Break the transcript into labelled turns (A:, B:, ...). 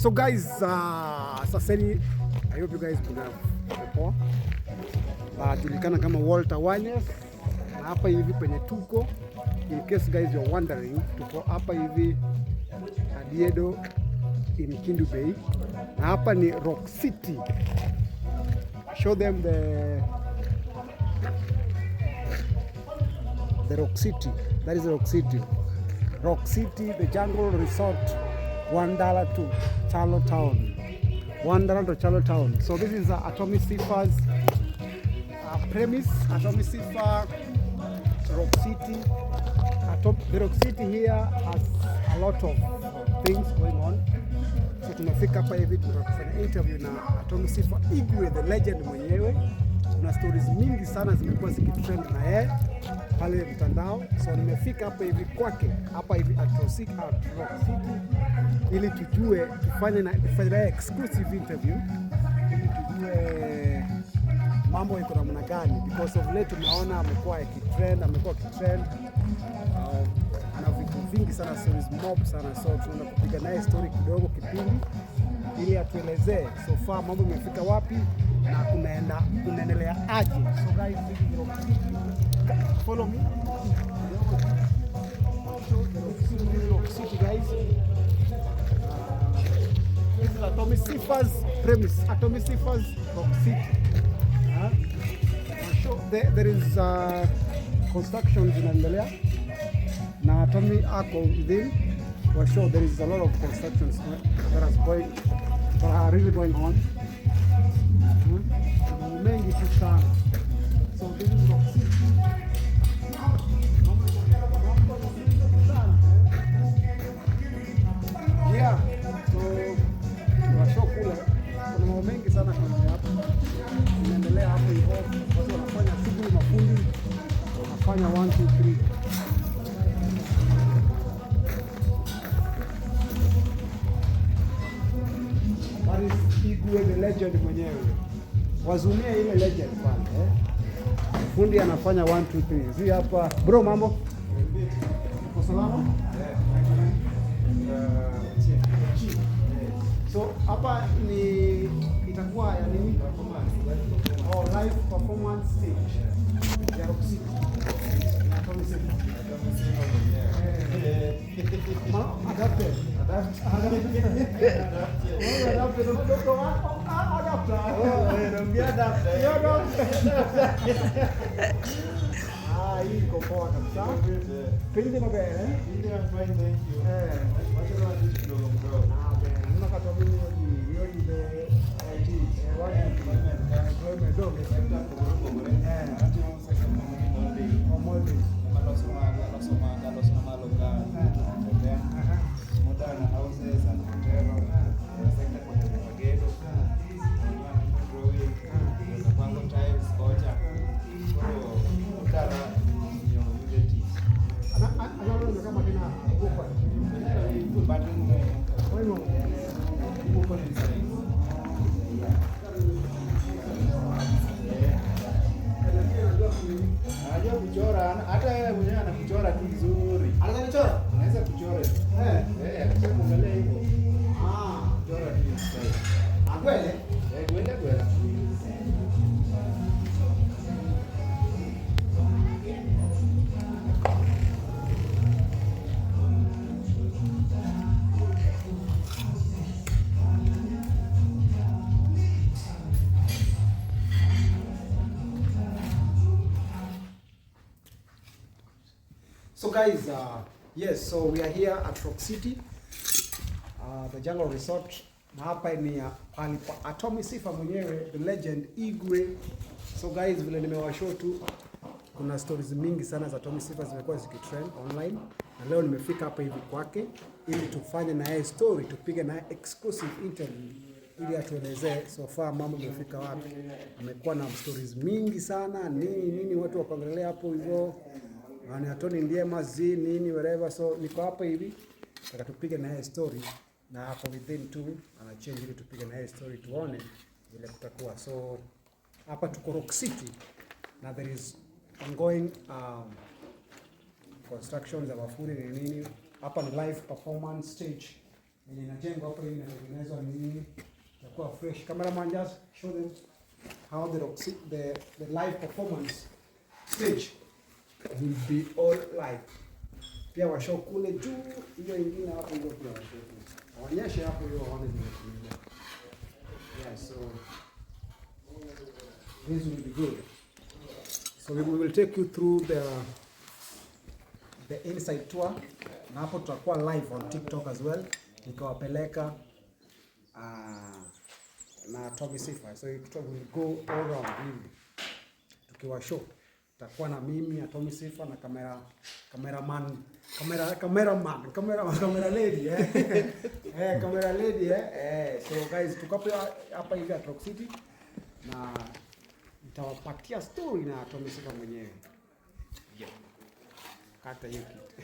A: So guys, saseni, I hope you guys kuna poa. Julikana kama Walter Wanyes, na hapa hivi penye tuko, in case guys you're wondering, tuko hapa hivi Adiedo in Kindu Bay, na hapa ni Rock City. Show them the Rock City. That is Rock City. Rock City, the Jungle Resort, $1 to Charlottetown. $1 to Charlottetown. So this is Atomic Seafar's premise. Atomic Seafar, Rock City. The Rock City here has a lot of things going on. So tumefika hapa hivi tunafanya interview na Atomic Seafar Igwe, the legend mwenyewe. Kuna stories mingi sana zimekuwa zikitrend na yeye pale mtandao. So nimefika hapa hivi kwake, hapa hivi at Rock City ili tujue, tufanye na exclusive interview ili tujue mambo iko namna gani, because of late tumeona amekuwa akitrend na vitu vingi sana, stories mob sana. So tunaenda kupiga naye story kidogo kipindi ili atuelezee so far mambo imefika wapi na kunaendelea aje. So guys, follow me. Rock City guys. This is Atomic Seafar's premise. Atomic Seafar's Rock City. There is construction zinaendelea na Atomic ako within. For sure there is a lot of constructions that are really going on. Mengi tu sana. So this is Rock City. Yeah. So tunashow kule kuna mambo mengi sana kwa hapa. Inaendelea hapo hivyo. Watu wanafanya shughuli, mafundi wanafanya 1 2 3. That is Igwe, the legend mwenyewe. Wazumia ile legend pale fundi anafanya 1 2 3. Zi hapa bro, mambo uko salama? So hapa ni itakuwa ya nini? Live performance stage ya Rock City. Iko poa kabisa. Pindi mabele.
B: Anajua kuchora, hata yeye mwenyewe anakuchora tu vizuri.
A: Anaweza kuchora?
B: Anaweza kuchora. Akisema kuangalia hivyo. Kuchora tu vizuri.
A: Kweli?
B: Kweli.
A: So guys, yes, so we are here at Rock City, the Jungle Resort. Na hapa ni Atomic Seafar mwenyewe, the legend Igwe. So guys, vile nimewashow tu, kuna stories mingi sana za Atomic Seafar zimekuwa zikitrend online. Na leo nimefika hapa hivi kwake ili tufanye na yeye story, tupige na exclusive interview ili atuelezee so far mambo yamefika wapi. Amekuwa na stories mingi sana, nini watu wapangelea hapo hivyo. Ni Atoni ndiye mazi nini whatever. So niko hapa hivi nataka tupige na yeye story, na hapo within tu ana change ili tupige na yeye story tuone vile kutakuwa. So hapa tuko Rock City na there is ongoing construction za mafundi ni nini. Hapa ni live performance stage yenye inajengwa hapa hivi inatengenezwa nini, itakuwa fresh. Cameraman, just show them how the live performance stage will be all live. Pia washow kule juu, hiyo ingine hapo hiyo pia washow kule. Waonyeshe hapo hiyo waone vile tunaendelea. Yeah, so this will be good. So we will take you through the inside tour. Na hapo tutakuwa live on TikTok as well. Nikawapeleka na Tommy Sifa. So it will go all around hivi. Tukiwa show. Tutakuwa na mimi na Tommy Sifa na camera lady camera lady so guys tuko hapa hivi at Rock City na nitawapatia story na Tommy Sifa mwenyewe. Kata hiyo kitu.